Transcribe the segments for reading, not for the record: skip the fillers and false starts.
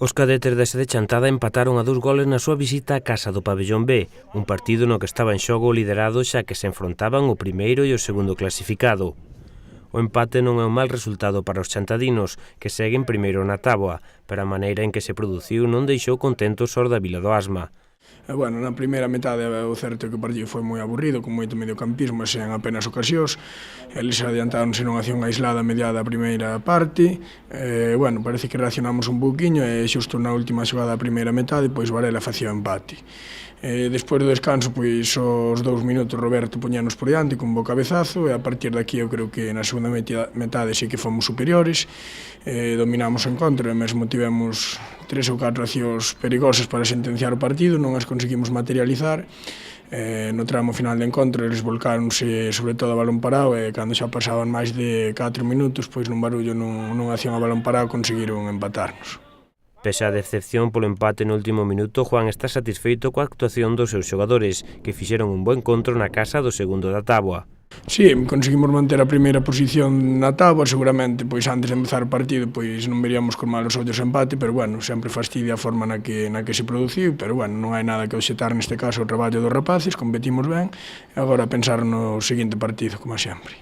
Os cadetes da sede Chantada empataron a 2 goles na súa visita á casa do Pabellón B, un partido no que estaba en xogo o liderado xa que se enfrontaban o primeiro e o segundo clasificado. O empate non é un mal resultado para os chantadinos, que seguen primeiro na táboa, pero a maneira en que se produciu non deixou contentos os da Vila do Asma. Bueno, na primeira metade o certo é que o partido foi moi aburrido, con moito mediocampismo e sen apenas ocasións. Eles adiantáronse nunha acción aislada mediada a primeira parte. Bueno, parece que reaccionamos un pouquiño e xusto na última xogada da primeira metade, pois Varela facía o empate. Despois do descanso, pois aos 2 minutos Roberto poñanos por diante con bo cabezazo e a partir de aquí eu creo que na segunda metade sí que fomos superiores, dominamos o encontro e mesmo tivemos 3 ou 4 accións perigosas para sentenciar o partido, non as conseguimos materializar. No tramo final do encontro eles volcáronse sobre todo a balón parado e cando xa pasaban máis de 4 minutos, pois nun barullo nunha acción a balón parado conseguiron empatarnos. Pese á decepción polo empate no último minuto, Juan está satisfeito coa actuación dos seus xogadores, que fixeron un bo encontro na casa do segundo da táboa. Sí, conseguimos manter a primeira posición na táboa, seguramente, pois antes de empezar o partido, pois non veríamos con malos ollos o empate, pero bueno, sempre fastidia a forma na que se produciu, pero bueno, non hai nada que obxectar neste caso o traballo dos rapaces, competimos ben, e agora pensar no seguinte partido, como sempre.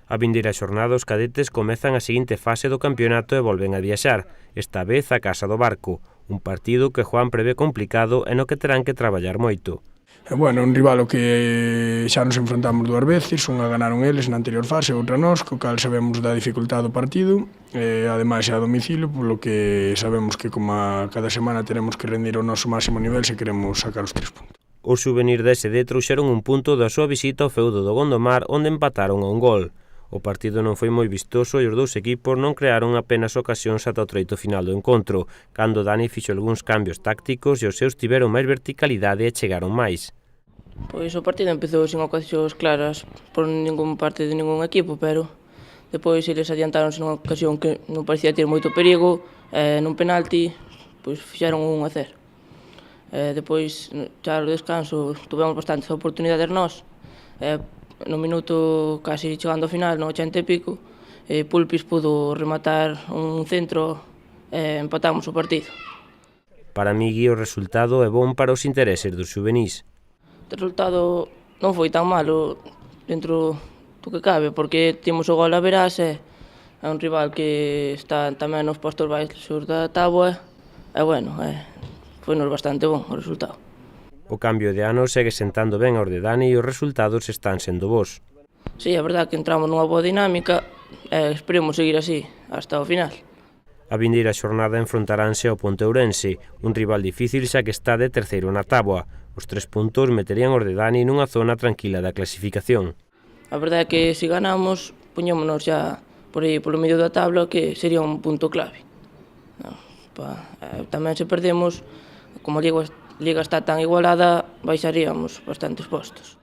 A vindeira xornada os cadetes comezan a seguinte fase do campeonato e volven a viaxar, esta vez a Casa do Barco, un partido que Juan prevé complicado e no que terán que traballar moito. Bueno, un rival o que xa nos enfrontamos 2 veces, unha ganaron eles na anterior fase, outra nós, co cal sabemos da dificultade do partido, ademais a domicilio, polo que sabemos que como a cada semana teremos que rendir o noso máximo nivel se queremos sacar os 3 puntos. Os xuvenir da SD trouxeron un punto da súa visita ao feudo do Gondomar, onde empataron a un gol. O partido non foi moi vistoso e os dous equipos non crearon apenas ocasións ata o treito final do encontro, cando Dani fixo algúns cambios tácticos e os seus tiveron máis verticalidade e chegaron máis. Pois o partido empezou sin ocasións claras por ningún parte de ningún equipo, pero depois eles adiantáronse nunha ocasión que non parecía ter moito perigo, nun penalti, pois fixeron 1-0. Depois, xa no descanso, tuvemos bastantes oportunidades nós, no minuto casi chegando ao final, no 80 e pico, Pulpis pudo rematar un centro e empatamos o partido. Para Migui o resultado é bon para os intereses dos xuvenís. O resultado non foi tan malo dentro do que cabe, porque temos o gol a verás e é un rival que está tamén nos postos baixos da táboa e bueno, foi nos bastante bon o resultado. O cambio de ano segue sentando ben aos de Dani e os resultados están sendo bons. Sí, é verdade que entramos nunha boa dinámica e esperemos seguir así hasta o final. A vindeira xornada enfrontaránse ao Ponteurense, un rival difícil xa que está de terceiro na táboa. Os 3 puntos meterían os de Dani nunha zona tranquila da clasificación. A verdade é que se ganamos, poñémonos xa por aí polo medio da tabla, que sería un punto clave. Tamén se perdemos, como a Liga está tan igualada, baixaríamos bastantes postos.